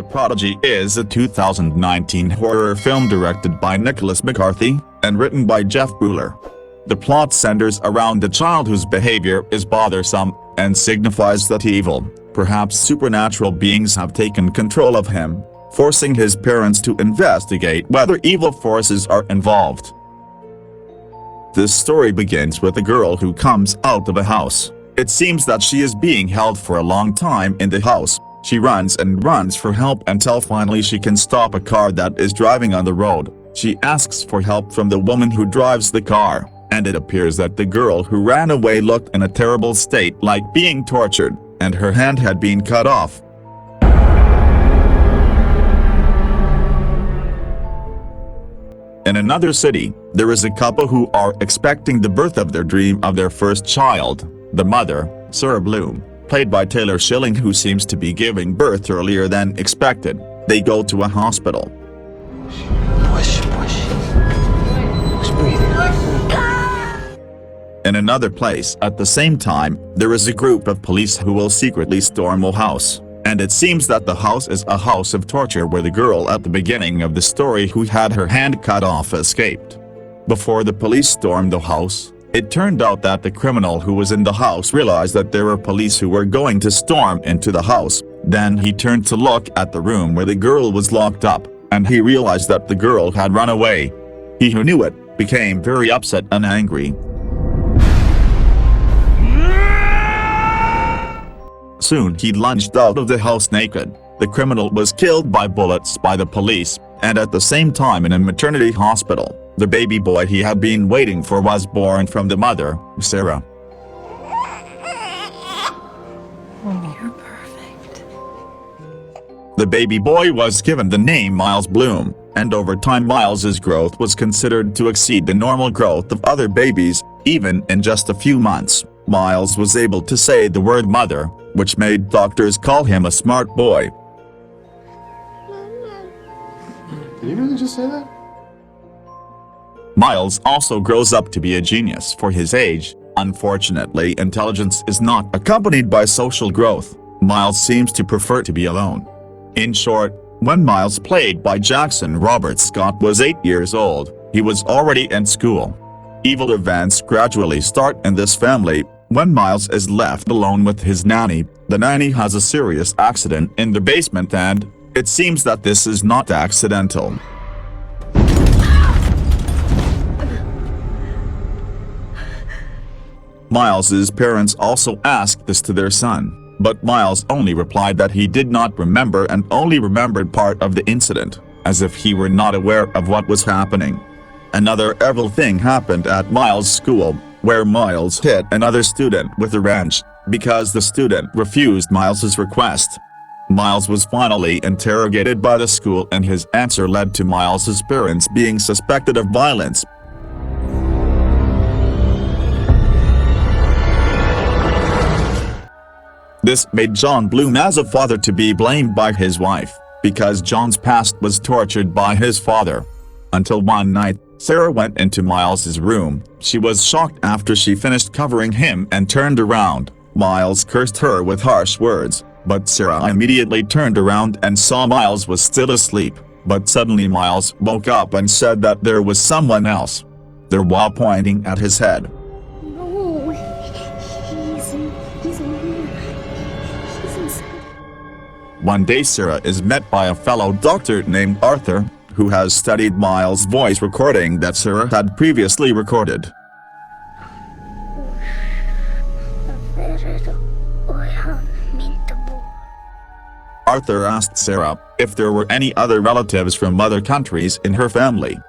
Prodigy is a 2019 horror film directed by Nicholas McCarthy, and written by Jeff Buhler. The plot centers around a child whose behavior is bothersome, and signifies that evil, perhaps supernatural beings have taken control of him, forcing his parents to investigate whether evil forces are involved. This story begins with a girl who comes out of a house. It seems that she is being held for a long time in the house. She runs and runs for help until finally she can stop a car that is driving on the road. She asks for help from the woman who drives the car, and it appears that the girl who ran away looked in a terrible state, like being tortured, and her hand had been cut off. In another city, there is a couple who are expecting the birth of their dream of their first child. The mother, Sarah Blume, played by Taylor Schilling, who seems to be giving birth earlier than expected. They go to a hospital. Push breathing. In another place at the same time, there is a group of police who will secretly storm a house. And it seems that the house is a house of torture where the girl at the beginning of the story who had her hand cut off escaped. Before the police stormed the house, it turned out that the criminal who was in the house realized that there were police who were going to storm into the house. Then he turned to look at the room where the girl was locked up, and he realized that the girl had run away. He who knew it became very upset and angry. Soon he lunged out of the house naked. The criminal was killed by bullets by the police, and at the same time in a maternity hospital, the baby boy he had been waiting for was born from the mother, Sarah. You're perfect. The baby boy was given the name Miles Blume, and over time Miles's growth was considered to exceed the normal growth of other babies. Even in just a few months, Miles was able to say the word mother, which made doctors call him a smart boy. Did you really just say that? Miles also grows up to be a genius for his age. Unfortunately, intelligence is not accompanied by social growth. Miles seems to prefer to be alone. In short, when Miles, played by Jackson Robert Scott, was 8 years old, he was already in school. Evil events gradually start in this family. When Miles is left alone with his nanny, the nanny has a serious accident in the basement, and it seems that this is not accidental. Miles's parents also asked this to their son, but Miles only replied that he did not remember and only remembered part of the incident, as if he were not aware of what was happening. Another evil thing happened at Miles' school, where Miles hit another student with a wrench, because the student refused Miles's request. Miles was finally interrogated by the school, and his answer led to Miles's parents being suspected of violence. This made John Blume as a father to be blamed by his wife, because John's past was tortured by his father. Until one night, Sarah went into Miles's room. She was shocked after she finished covering him and turned around. Miles cursed her with harsh words, but Sarah immediately turned around and saw Miles was still asleep. But suddenly Miles woke up and said that there was someone else there, while pointing at his head. No, he's in here. He's inside. One day Sarah is met by a fellow doctor named Arthur, who has studied Miles' voice recording that Sarah had previously recorded. Arthur asked Sarah if there were any other relatives from other countries in her family.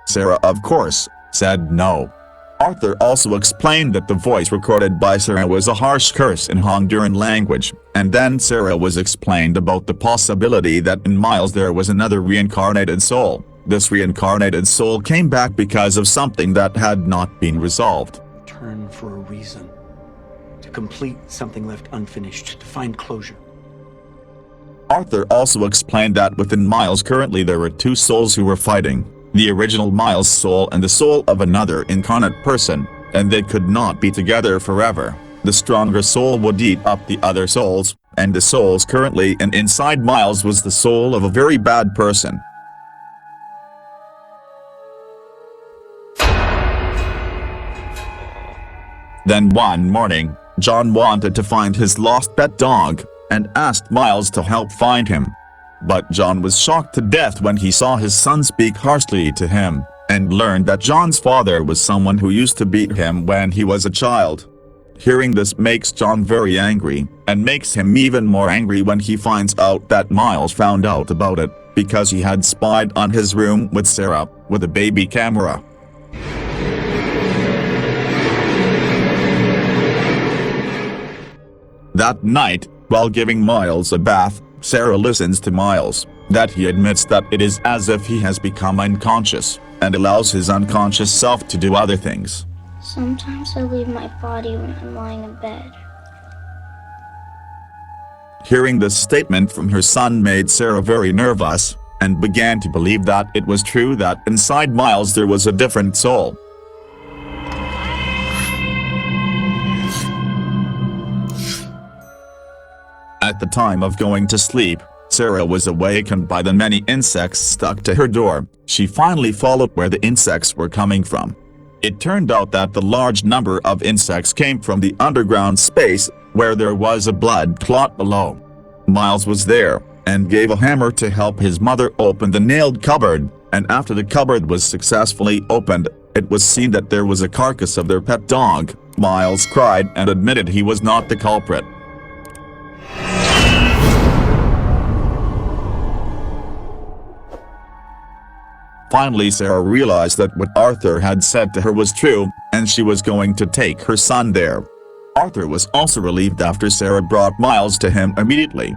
Sarah, of course, said no. Arthur also explained that the voice recorded by Sarah was a harsh curse in Honduran language, and then Sarah was explained about the possibility that in Miles there was another reincarnated soul. This reincarnated soul came back because of something that had not been resolved. Return for a reason. To complete something left unfinished, to find closure. Arthur also explained that within Miles currently there were two souls who were fighting. The original Miles soul and the soul of another incarnate person, and they could not be together forever. The stronger soul would eat up the other souls, and the souls currently inside Miles was the soul of a very bad person. Then one morning, John wanted to find his lost pet dog, and asked Miles to help find him. But John was shocked to death when he saw his son speak harshly to him, and learned that John's father was someone who used to beat him when he was a child. Hearing this makes John very angry, and makes him even more angry when he finds out that Miles found out about it, because he had spied on his room with Sarah, with a baby camera. That night, while giving Miles a bath, Sarah listens to Miles, that he admits that it is as if he has become unconscious, and allows his unconscious self to do other things. Sometimes I leave my body when I'm lying in bed. Hearing this statement from her son made Sarah very nervous, and began to believe that it was true that inside Miles there was a different soul. At the time of going to sleep, Sarah was awakened by the many insects stuck to her door. She finally followed where the insects were coming from. It turned out that the large number of insects came from the underground space, where there was a blood clot below. Miles was there, and gave a hammer to help his mother open the nailed cupboard, and after the cupboard was successfully opened, it was seen that there was a carcass of their pet dog. Miles cried and admitted he was not the culprit. Finally, Sarah realized that what Arthur had said to her was true, and she was going to take her son there. Arthur was also relieved after Sarah brought Miles to him immediately.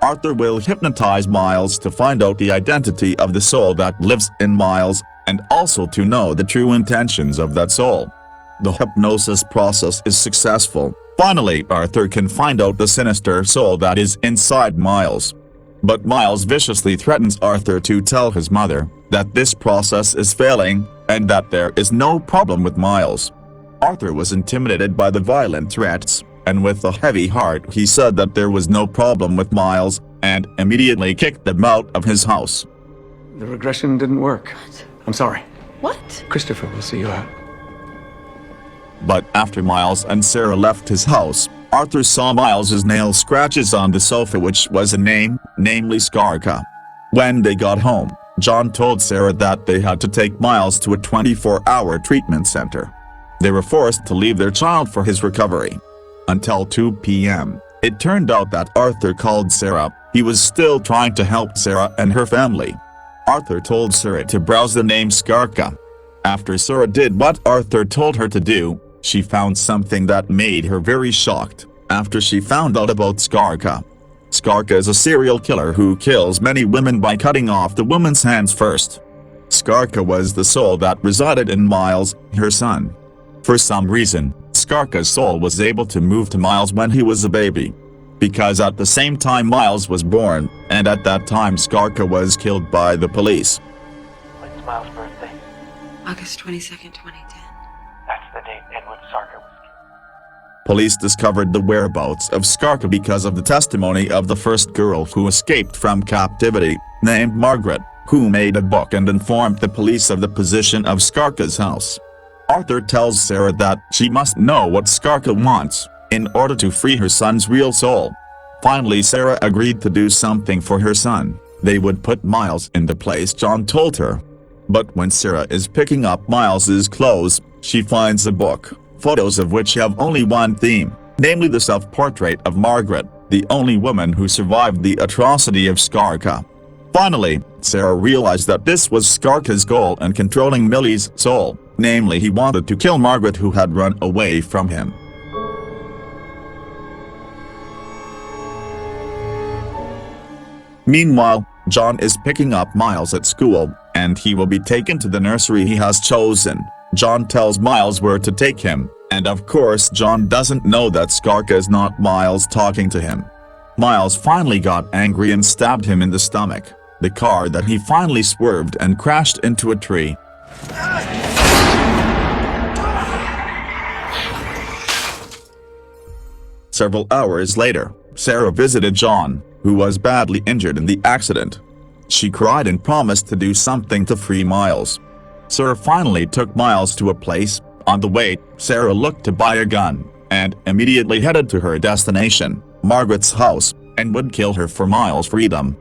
Arthur will hypnotize Miles to find out the identity of the soul that lives in Miles, and also to know the true intentions of that soul. The hypnosis process is successful. Finally, Arthur can find out the sinister soul that is inside Miles. But Miles viciously threatens Arthur to tell his mother that this process is failing, and that there is no problem with Miles. Arthur was intimidated by the violent threats, and with a heavy heart he said that there was no problem with Miles, and immediately kicked them out of his house. The regression didn't work. I'm sorry. What? Christopher will see you out. But after Miles and Sarah left his house, Arthur saw Miles's nail scratches on the sofa, which was a name, namely Skarka. When they got home, John told Sarah that they had to take Miles to a 24-hour treatment center. They were forced to leave their child for his recovery. Until 2 p.m., it turned out that Arthur called Sarah. He was still trying to help Sarah and her family. Arthur told Sarah to browse the name Skarka. After Sarah did what Arthur told her to do, she found something that made her very shocked. After she found out about Skarka. Skarka is a serial killer who kills many women by cutting off the woman's hands first. Skarka was the soul that resided in Miles, her son. For some reason, Skarka's soul was able to move to Miles when he was a baby. Because at the same time Miles was born, and at that time Skarka was killed by the police. When's Miles' birthday? August 22nd, 2010. That's the date Edward Sarker was killed. Police discovered the whereabouts of Skarka because of the testimony of the first girl who escaped from captivity, named Margaret, who made a book and informed the police of the position of Skarka's house. Arthur tells Sarah that she must know what Skarka wants, in order to free her son's real soul. Finally, Sarah agreed to do something for her son. They would put Miles in the place John told her. But when Sarah is picking up Miles's clothes, she finds a book, photos of which have only one theme, namely the self-portrait of Margaret, the only woman who survived the atrocity of Skarka. Finally, Sarah realized that this was Skarka's goal in controlling Millie's soul, namely he wanted to kill Margaret, who had run away from him. Meanwhile, John is picking up Miles at school, and he will be taken to the nursery he has chosen. John tells Miles where to take him, and of course John doesn't know that Skarka is not Miles talking to him. Miles finally got angry and stabbed him in the stomach. The car that he finally swerved and crashed into a tree. Several hours later, Sarah visited John, who was badly injured in the accident. She cried and promised to do something to free Miles. Sarah finally took Miles to a place. On the way, Sarah looked to buy a gun, and immediately headed to her destination, Margaret's house, and would kill her for Miles' freedom.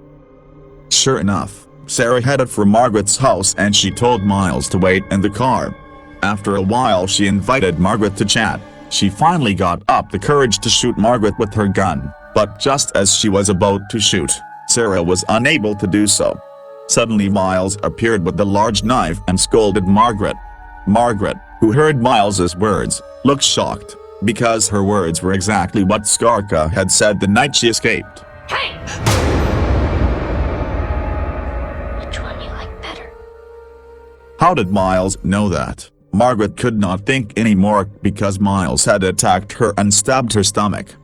Sure enough, Sarah headed for Margaret's house and she told Miles to wait in the car. After a while she invited Margaret to chat. She finally got up the courage to shoot Margaret with her gun, but just as she was about to shoot, Sarah was unable to do so. Suddenly Miles appeared with a large knife and scolded Margaret. Margaret, who heard Miles's words, looked shocked, because her words were exactly what Skarka had said the night she escaped. Hey! Which one you like better? How did Miles know that? Margaret could not think anymore because Miles had attacked her and stabbed her stomach.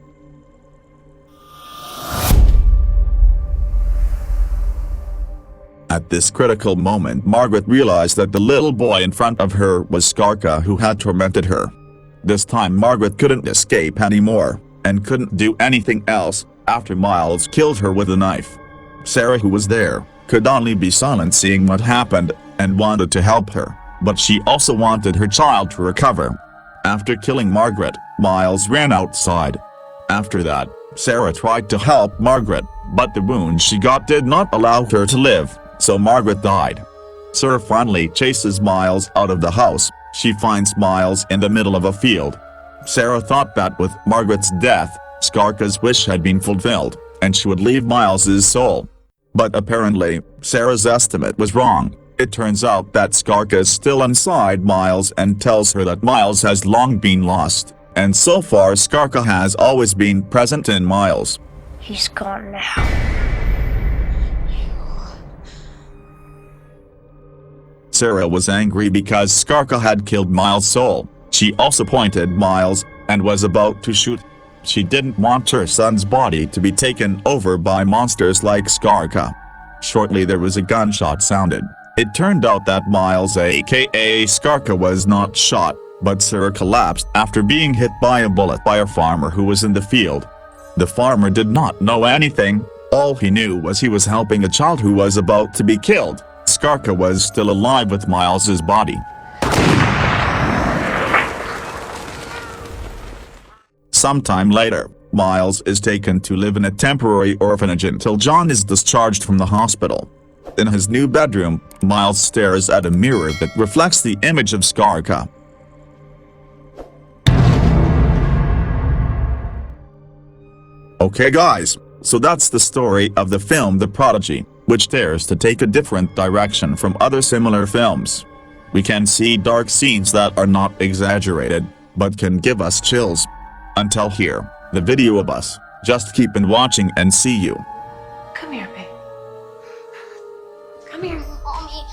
At this critical moment, Margaret realized that the little boy in front of her was Skarka, who had tormented her. This time Margaret couldn't escape anymore, and couldn't do anything else after Miles killed her with a knife. Sarah, who was there, could only be silent seeing what happened, and wanted to help her, but she also wanted her child to recover. After killing Margaret, Miles ran outside. After that, Sarah tried to help Margaret, but the wound she got did not allow her to live, so Margaret died. Sarah finally chases Miles out of the house. She finds Miles in the middle of a field. Sarah thought that with Margaret's death, Skarka's wish had been fulfilled, and she would leave Miles's soul. But apparently, Sarah's estimate was wrong. It turns out that Skarka is still inside Miles and tells her that Miles has long been lost, and so far Skarka has always been present in Miles. He's gone now. Sarah was angry because Skarka had killed Miles' soul. She also pointed Miles and was about to shoot. She didn't want her son's body to be taken over by monsters like Skarka. Shortly there was a gunshot sounded. It turned out that Miles, aka Skarka, was not shot, but Sarah collapsed after being hit by a bullet by a farmer who was in the field. The farmer did not know anything. All he knew was he was helping a child who was about to be killed. Skarka was still alive with Miles's body. Sometime later, Miles is taken to live in a temporary orphanage until John is discharged from the hospital. In his new bedroom, Miles stares at a mirror that reflects the image of Skarka. Okay guys, so that's the story of the film The Prodigy, which dares to take a different direction from other similar films. We can see dark scenes that are not exaggerated, but can give us chills. Until here, the video of us. Just keep on watching and see you. Come here, babe. Come here. Mommy,